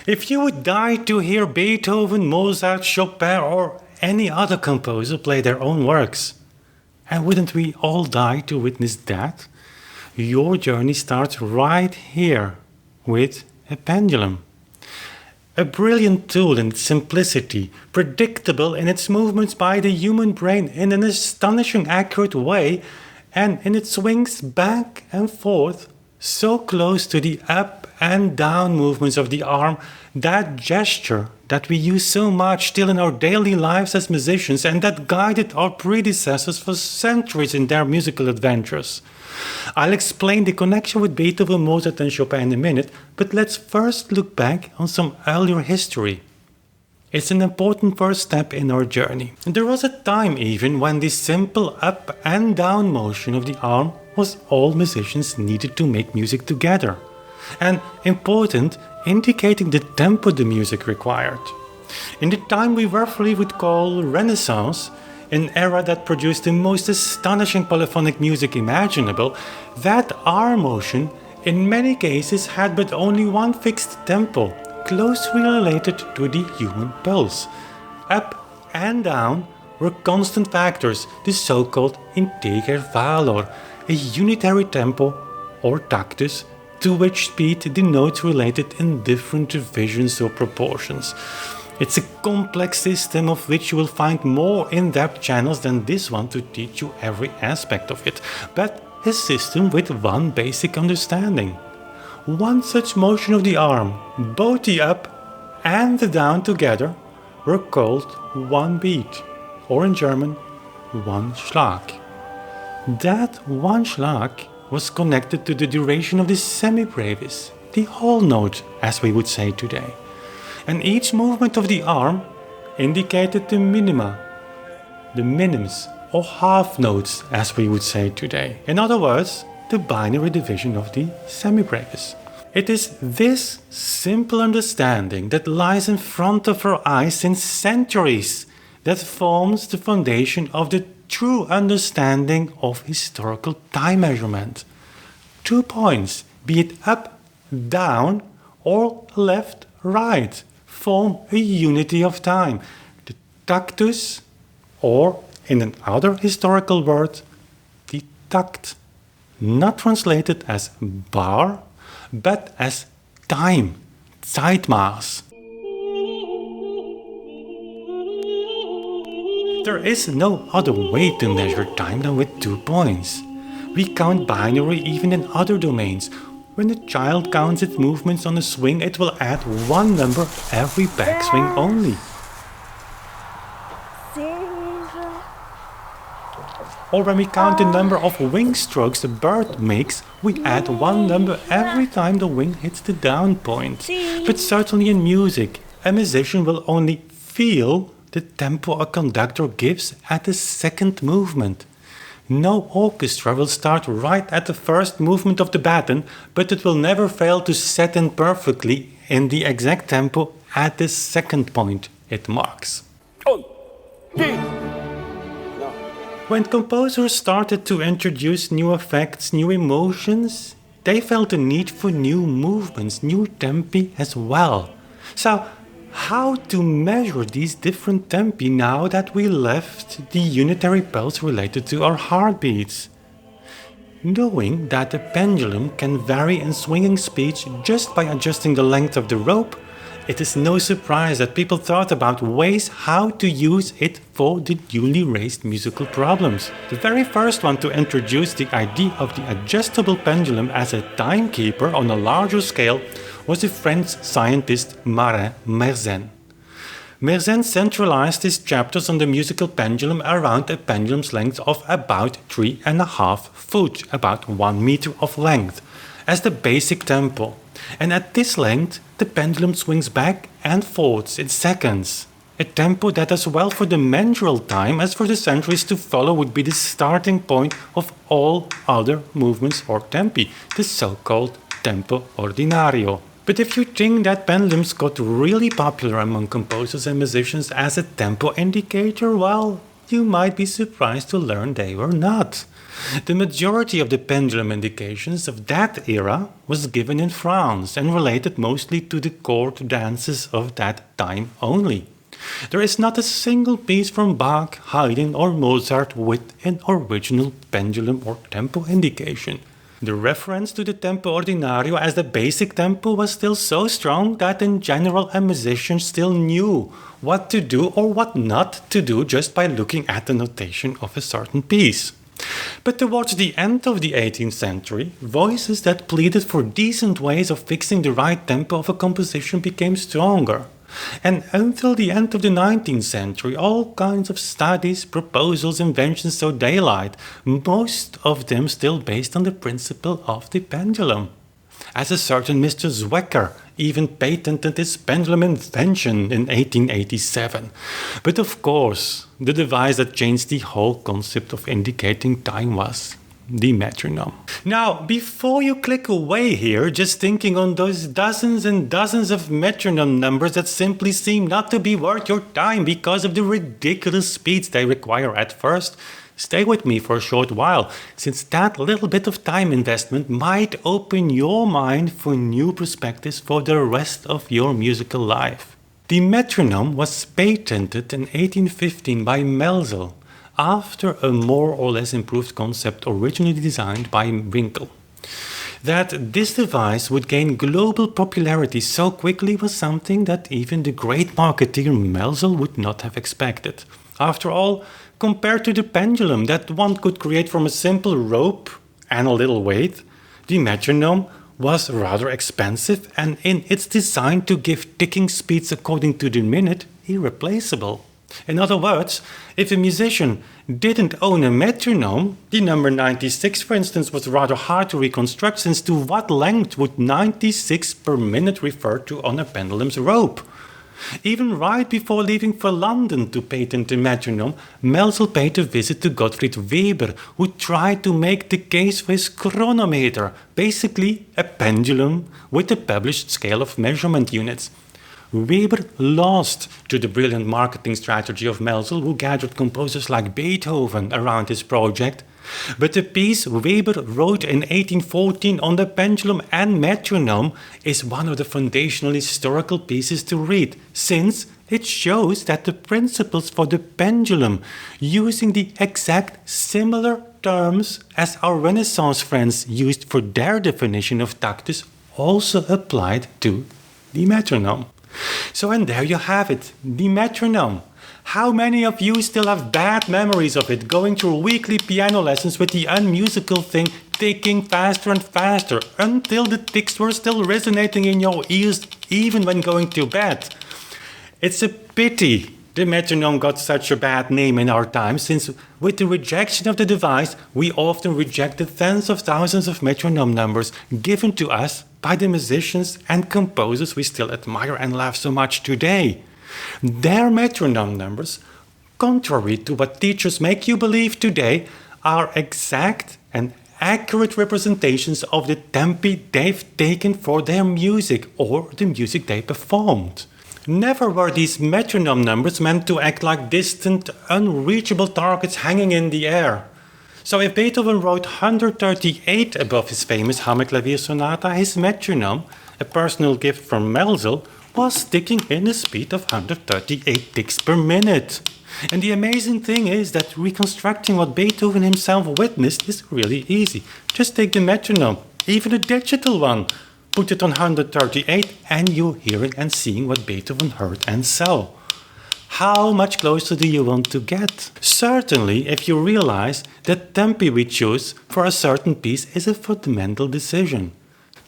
If you would die to hear Beethoven, Mozart, Chopin, or any other composer play their own works, and wouldn't we all die to witness that? Your journey starts right here with a pendulum. A brilliant tool in its simplicity, predictable in its movements by the human brain in an astonishing accurate way, and in its swings back and forth, so close to the up and down movements of the arm, that gesture that we use so much still in our daily lives as musicians and that guided our predecessors for centuries in their musical adventures. I'll explain the connection with Beethoven, Mozart and Chopin in a minute, but let's first look back on some earlier history. It's an important first step in our journey. There was a time even when the simple up and down motion of the arm was all musicians needed to make music together, and important, indicating the tempo the music required. In the time we roughly would call Renaissance, an era that produced the most astonishing polyphonic music imaginable, that arm motion in many cases had but only one fixed tempo, closely related to the human pulse. Up and down were constant factors, the so-called integer valor, a unitary tempo or tactus, to which speed the notes related in different divisions or proportions. It's a complex system of which you will find more in-depth channels than this one to teach you every aspect of it, but a system with one basic understanding. One such motion of the arm, both the up and the down together, were called one beat, or in German, one Schlag. That one Schlag was connected to the duration of the semibrevis, the whole note, as we would say today. And each movement of the arm indicated the minima, the minims, or half notes, as we would say today. In other words, the binary division of the semibrevis. It is this simple understanding that lies in front of our eyes since centuries that forms the foundation of the true understanding of historical time measurement. 2 points, be it up, down, or left, right, form a unity of time. The tactus, or in another historical word, the tact, not translated as bar, but as time, Zeitmaß. There is no other way to measure time than with 2 points. We count binary even in other domains. When a child counts its movements on a swing, it will add one number every backswing only. Or when we count the number of wing strokes a bird makes, we add one number every time the wing hits the down point. But certainly in music, a musician will only feel the tempo a conductor gives at the second movement. No orchestra will start right at the first movement of the baton, but it will never fail to set in perfectly in the exact tempo at the second point it marks. When composers started to introduce new effects, new emotions, they felt the need for new movements, new tempi as well. So, how to measure these different tempi now that we left the unitary pulse related to our heartbeats? Knowing that the pendulum can vary in swinging speeds just by adjusting the length of the rope, it is no surprise that people thought about ways how to use it for the newly raised musical problems. The very first one to introduce the idea of the adjustable pendulum as a timekeeper on a larger scale was the French scientist Marin Mersenne. Mersenne centralized his chapters on the musical pendulum around a pendulum's length of about 3.5 feet, about 1 meter of length, as the basic tempo. And at this length, the pendulum swings back and forth in seconds. A tempo that, as well for the mensural time as for the centuries to follow, would be the starting point of all other movements or tempi, the so-called tempo ordinario. But if you think that pendulums got really popular among composers and musicians as a tempo indicator, well, you might be surprised to learn they were not. The majority of the pendulum indications of that era was given in France and related mostly to the court dances of that time only. There is not a single piece from Bach, Haydn or Mozart with an original pendulum or tempo indication. The reference to the tempo ordinario as the basic tempo was still so strong that in general a musician still knew what to do or what not to do just by looking at the notation of a certain piece. But towards the end of the 18th century, voices that pleaded for decent ways of fixing the right tempo of a composition became stronger. And until the end of the 19th century, all kinds of studies, proposals, inventions saw daylight, most of them still based on the principle of the pendulum. As a certain Mr. Zwecker even patented his pendulum invention in 1887. But of course, the device that changed the whole concept of indicating time was the metronome. Now, before you click away here, just thinking on those dozens and dozens of metronome numbers that simply seem not to be worth your time because of the ridiculous speeds they require at first, stay with me for a short while, since that little bit of time investment might open your mind for new perspectives for the rest of your musical life. The metronome was patented in 1815 by Melzel, after a more or less improved concept originally designed by Winkel. That this device would gain global popularity so quickly was something that even the great marketeer Melzel would not have expected. After all, compared to the pendulum that one could create from a simple rope and a little weight, the metronome was rather expensive and in its design to give ticking speeds according to the minute, irreplaceable. In other words, if a musician didn't own a metronome, the number 96, for instance, was rather hard to reconstruct, since to what length would 96 per minute refer to on a pendulum's rope? Even right before leaving for London to patent the metronome, Melzel paid a visit to Gottfried Weber, who tried to make the case for his chronometer, basically a pendulum with a published scale of measurement units. Weber lost to the brilliant marketing strategy of Melzel, who gathered composers like Beethoven around his project. But the piece Weber wrote in 1814 on the pendulum and metronome is one of the foundational historical pieces to read, since it shows that the principles for the pendulum, using the exact similar terms as our Renaissance friends used for their definition of tactus, also applied to the metronome. So, and there you have it, the metronome. How many of you still have bad memories of it, going through weekly piano lessons with the unmusical thing ticking faster and faster until the ticks were still resonating in your ears even when going to bed? It's a pity the metronome got such a bad name in our time, since with the rejection of the device, we often reject the tens of thousands of metronome numbers given to us by the musicians and composers we still admire and love so much today. Their metronome numbers, contrary to what teachers make you believe today, are exact and accurate representations of the tempi they've taken for their music or the music they performed. Never were these metronome numbers meant to act like distant, unreachable targets hanging in the air. So if Beethoven wrote 138 above his famous Hammerklavier Sonata, his metronome, a personal gift from Melzel, was ticking in a speed of 138 ticks per minute. And the amazing thing is that reconstructing what Beethoven himself witnessed is really easy. Just take the metronome, even a digital one, put it on 138 and you're hearing and seeing what Beethoven heard and saw. How much closer do you want to get? Certainly, if you realize that tempi we choose for a certain piece is a fundamental decision.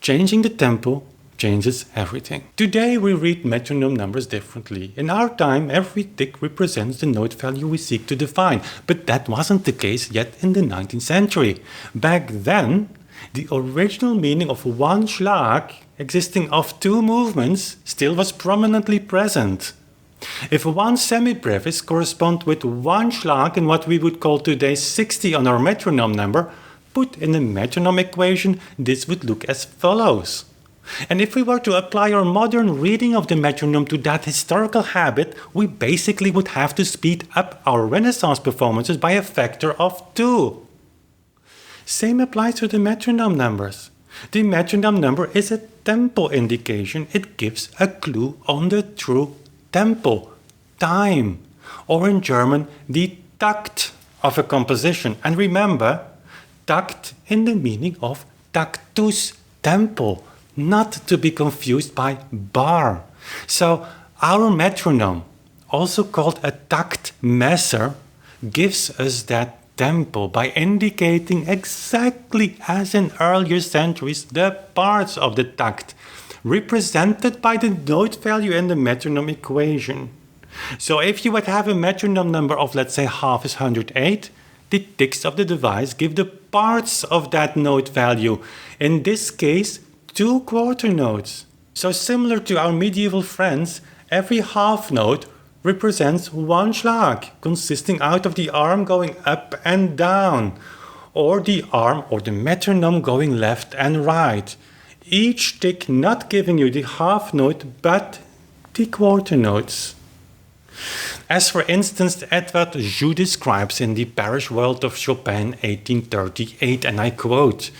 Changing the tempo changes everything. Today we read metronome numbers differently. In our time, every tick represents the note value we seek to define, but that wasn't the case yet in the 19th century. Back then, the original meaning of one Schlag, existing of two movements, still was prominently present. If one semi-brevis corresponds with one Schlag in what we would call today 60 on our metronome number, put in the metronome equation, this would look as follows. And if we were to apply our modern reading of the metronome to that historical habit, we basically would have to speed up our Renaissance performances by a factor of 2. Same applies to the metronome numbers. The metronome number is a tempo indication. It gives a clue on the true tempo, time, or in German, the takt of a composition. And remember, takt in the meaning of taktus, tempo, not to be confused by bar. So our metronome, also called a takt measure, gives us that tempo by indicating exactly as in earlier centuries the parts of the takt, represented by the note value in the metronome equation. So if you would have a metronome number of, let's say, half is 108, the ticks of the device give the parts of that note value. In this case, 2 quarter notes. So similar to our medieval friends, every half note represents 1 schlag, consisting out of the arm going up and down, or the arm or the metronome going left and right. Each tick not giving you the half note, but the quarter notes. As for instance, Edward Joux describes in the Parish World of Chopin 1838, and I quote,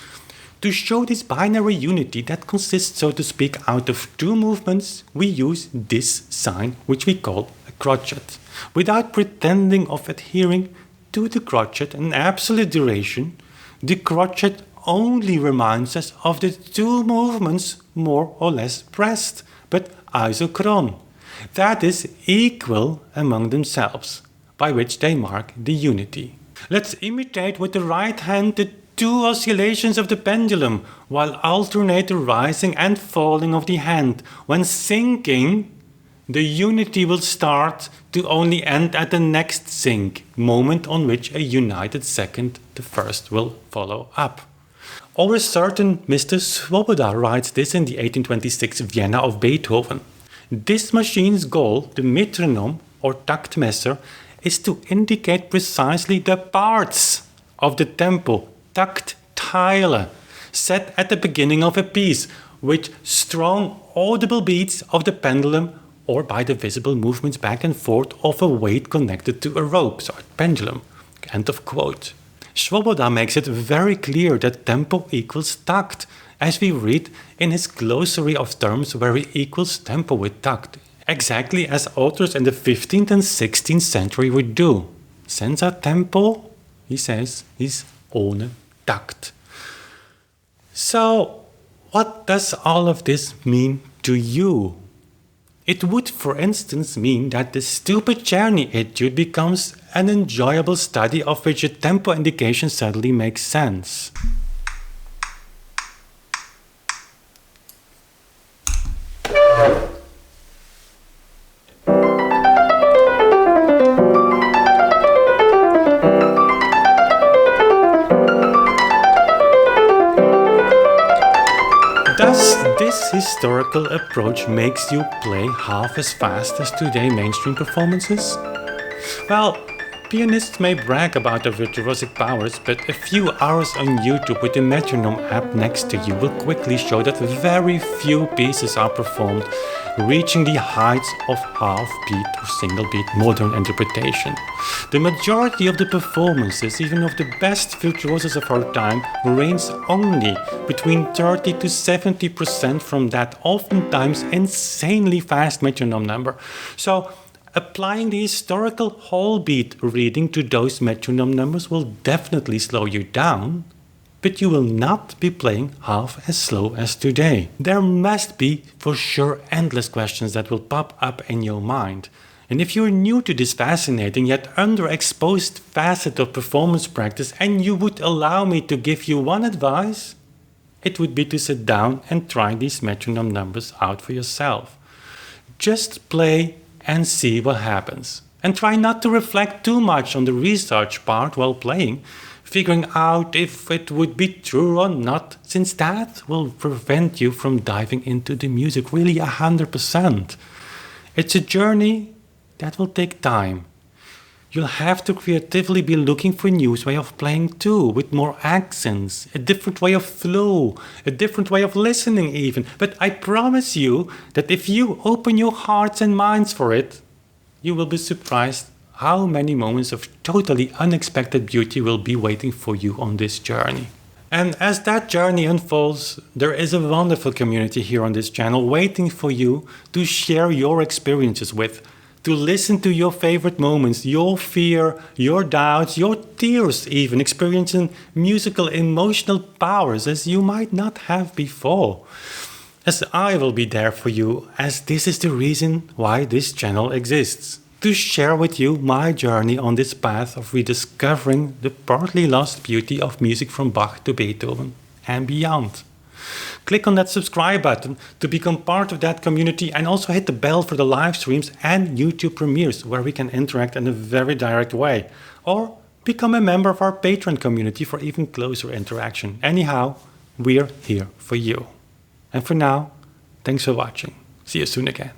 "To show this binary unity that consists, so to speak, out of 2 movements, we use this sign, which we call a crotchet, without pretending of adhering to the crotchet in absolute duration. The crotchet only reminds us of the 2 movements more or less pressed, but isochron, that is, equal among themselves, by which they mark the unity. Let's imitate with the right hand the 2 oscillations of the pendulum, while alternate the rising and falling of the hand. When sinking, the unity will start to only end at the next sink, moment on which a united second, the first, will follow up." Or a certain Mr. Swoboda writes this in the 1826 Vienna of Beethoven. "This machine's goal, the metronome or taktmesser, is to indicate precisely the parts of the tempo, taktteile, set at the beginning of a piece, with strong audible beats of the pendulum or by the visible movements back and forth of a weight connected to a rope, so a pendulum." End of quote. Swoboda makes it very clear that tempo equals takt, as we read in his glossary of terms where he equals tempo with takt, exactly as authors in the 15th and 16th century would do. Senza tempo, he says, is ohne takt. So, what does all of this mean to you? It would, for instance, mean that the stupid journey etude becomes an enjoyable study of which a tempo indication suddenly makes sense. Thus, this historical approach makes you play half as fast as today's mainstream performances? Well, pianists may brag about their virtuosic powers, but a few hours on YouTube with the metronome app next to you will quickly show that very few pieces are performed reaching the heights of half-beat or single-beat modern interpretation. The majority of the performances, even of the best virtuosos of our time, range only between 30 to 70% from that oftentimes insanely fast metronome number. So, applying the historical whole beat reading to those metronome numbers will definitely slow you down, but you will not be playing half as slow as today. There must be, for sure, endless questions that will pop up in your mind. And if you're new to this fascinating yet underexposed facet of performance practice and you would allow me to give you one advice, it would be to sit down and try these metronome numbers out for yourself. Just play and see what happens. And try not to reflect too much on the research part while playing, figuring out if it would be true or not, since that will prevent you from diving into the music really 100%. It's a journey that will take time. You'll have to creatively be looking for a new way of playing too, with more accents, a different way of flow, a different way of listening even. But I promise you that if you open your hearts and minds for it, you will be surprised how many moments of totally unexpected beauty will be waiting for you on this journey. And as that journey unfolds, there is a wonderful community here on this channel waiting for you to share your experiences with, to listen to your favorite moments, your fear, your doubts, your tears even, experiencing musical emotional powers as you might not have before. As I will be there for you, as this is the reason why this channel exists. To share with you my journey on this path of rediscovering the partly lost beauty of music from Bach to Beethoven and beyond. Click on that subscribe button to become part of that community, and also hit the bell for the live streams and YouTube premieres where we can interact in a very direct way. Or become a member of our Patreon community for even closer interaction. Anyhow, we're here for you. And for now, thanks for watching. See you soon again.